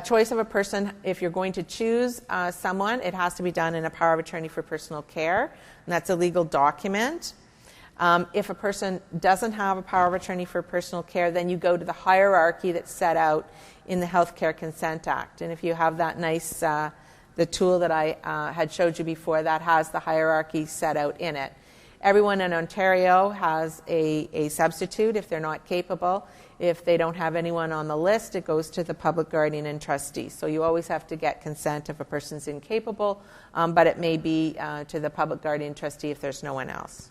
Choice of a person, if you're going to choose someone, it has to be done in a power of attorney for personal care, and that's a legal document. If a person doesn't have a power of attorney for personal care, then you go to the hierarchy that's set out in the Healthcare Consent Act. And if you have that nice, the tool that I had showed you before, that has the hierarchy set out in it. Everyone in Ontario has a substitute if they're not capable. If they don't have anyone on the list, it goes to the public guardian and trustee. So you always have to get consent if a person's incapable, but it may be to the public guardian trustee if there's no one else.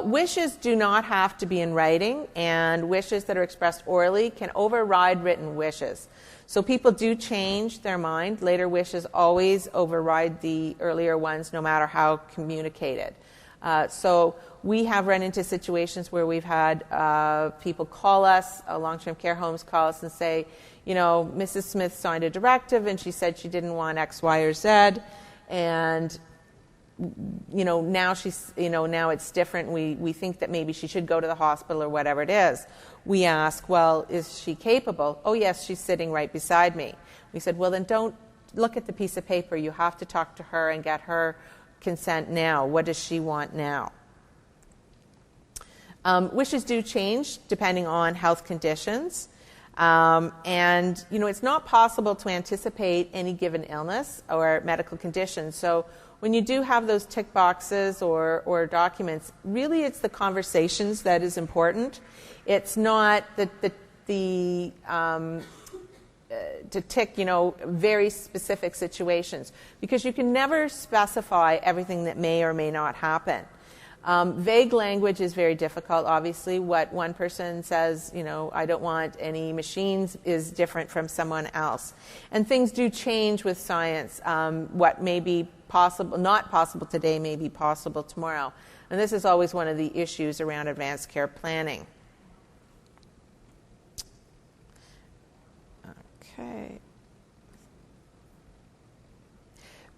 Wishes do not have to be in writing, and wishes that are expressed orally can override written wishes. So people do change their mind. Later wishes always override the earlier ones, no matter how communicated. So we have run into situations where we've had people call us, long-term care homes call us and say, you know, Mrs. Smith signed a directive and she said she didn't want X, Y, or Z, and you know, now she's, you know, now it's different. We think that maybe she should go to the hospital or whatever it is. We ask, well, is she capable? Oh, yes, she's sitting right beside me. We said, well, then don't look at the piece of paper. You have to talk to her and get her consent now. What does she want now? Wishes do change depending on health conditions. And, you know, it's not possible to anticipate any given illness or medical condition. So when you do have those tick boxes or documents, really it's the conversations that is important. It's not to tick, you know, very specific situations, because you can never specify everything that may or may not happen. Vague language is very difficult. Obviously, what one person says, you know, I don't want any machines, is different from someone else. And things do change with science. What may be possible, not possible today, may be possible tomorrow. And this is always one of the issues around advanced care planning. Okay.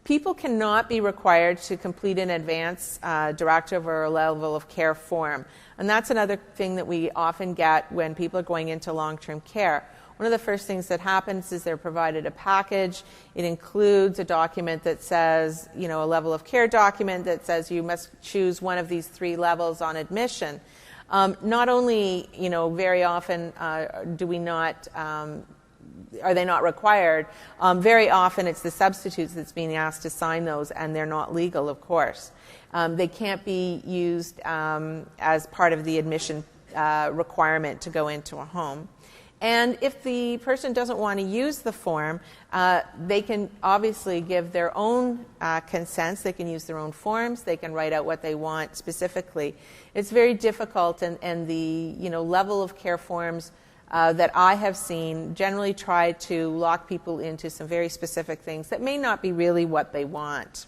People cannot be required to complete an advance directive or a level of care form. And that's another thing that we often get when people are going into long-term care. One of the first things that happens is they're provided a package. It includes a document that says, you know, a level of care document that says you must choose one of these 3 levels on admission. Not only, you know, very often do we not are they not required? Very often it's the substitutes that's being asked to sign those, and they're not legal, of course. They can't be used as part of the admission requirement to go into a home. And if the person doesn't want to use the form, they can obviously give their own consents. They can use their own forms. They can write out what they want specifically. It's very difficult, and the, you know, level of care forms that I have seen generally try to lock people into some very specific things that may not be really what they want.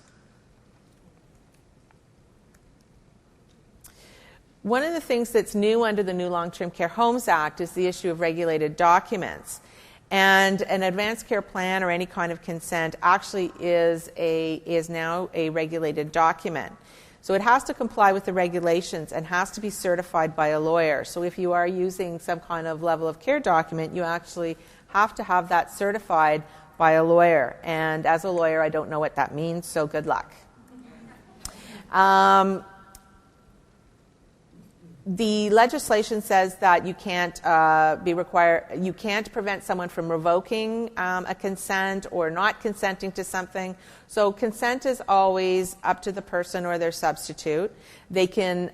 One of the things that's new under the new Long-Term Care Homes Act is the issue of regulated documents. And an advanced care plan or any kind of consent actually is now a regulated document. So it has to comply with the regulations and has to be certified by a lawyer. So if you are using some kind of level of care document, you actually have to have that certified by a lawyer. And as a lawyer, I don't know what that means, so good luck. The legislation says that you can't you can't prevent someone from revoking a consent or not consenting to something. So consent is always up to the person or their substitute. They can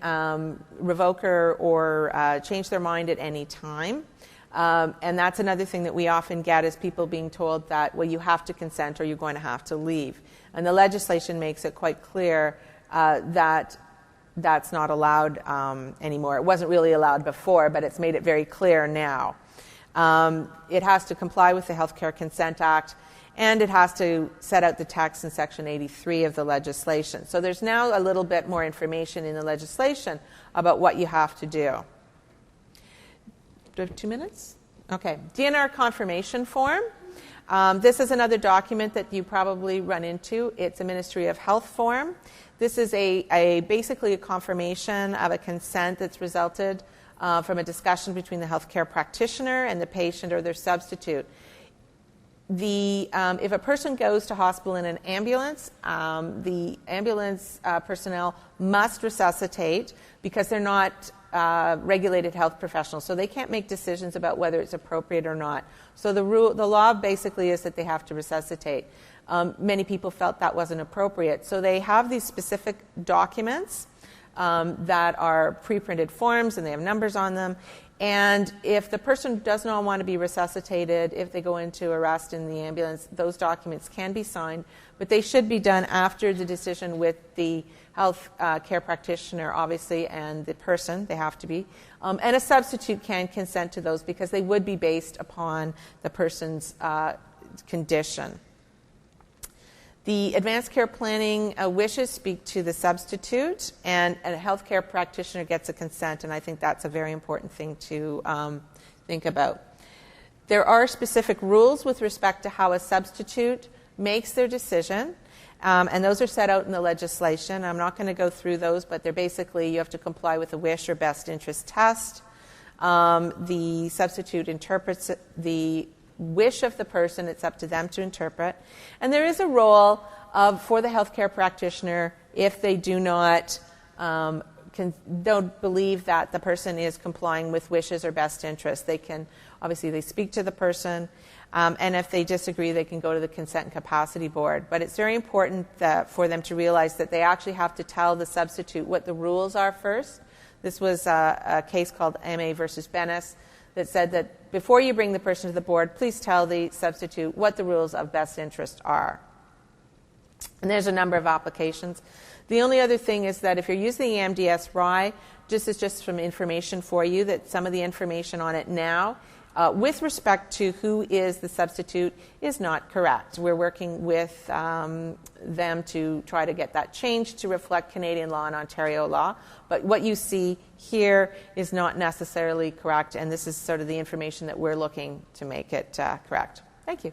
revoke or change their mind at any time. And that's another thing that we often get, is people being told that, well, you have to consent or you're going to have to leave. And the legislation makes it quite clear that that's not allowed anymore. It wasn't really allowed before, but it's made it very clear now. It has to comply with the Healthcare Consent Act, and it has to set out the text in Section 83 of the legislation. So there's now a little bit more information in the legislation about what you have to do. Do I have 2 minutes? Okay. DNR confirmation form. This is another document that you probably run into. It's a Ministry of Health form. This is basically a confirmation of a consent that's resulted from a discussion between the healthcare practitioner and the patient or their substitute. If a person goes to hospital in an ambulance, the ambulance personnel must resuscitate because they're not regulated health professionals, so they can't make decisions about whether it's appropriate or not. So the law basically is that they have to resuscitate. Many people felt that wasn't appropriate, so they have these specific documents that are pre-printed forms, and they have numbers on them. And if the person does not want to be resuscitated, if they go into arrest in the ambulance, those documents can be signed, but they should be done after the decision with the health care practitioner, obviously, and the person. They have to be. And a substitute can consent to those because they would be based upon the person's condition. The advanced care planning wishes speak to the substitute, and a healthcare practitioner gets a consent, and I think that's a very important thing to think about. There are specific rules with respect to how a substitute makes their decision, and those are set out in the legislation. I'm not going to go through those, but they're basically you have to comply with the wish or best interest test. The substitute interprets the wish of the person. It's up to them to interpret. And there is a role for the healthcare practitioner if they do not don't believe that the person is complying with wishes or best interest. They can, obviously, they speak to the person, and if they disagree, they can go to the Consent and Capacity Board. But it's very important for them to realize that they actually have to tell the substitute what the rules are first. This was a case called MA versus Meadus that said that before you bring the person to the board, please tell the substitute what the rules of best interest are. And there's a number of applications. The only other thing is that if you're using the EMDS-RI, this is just some information for you, that some of the information on it now, with respect to who is the substitute, is not correct. We're working with them to try to get that changed to reflect Canadian law and Ontario law. But what you see here is not necessarily correct, and this is sort of the information that we're looking to make it correct. Thank you.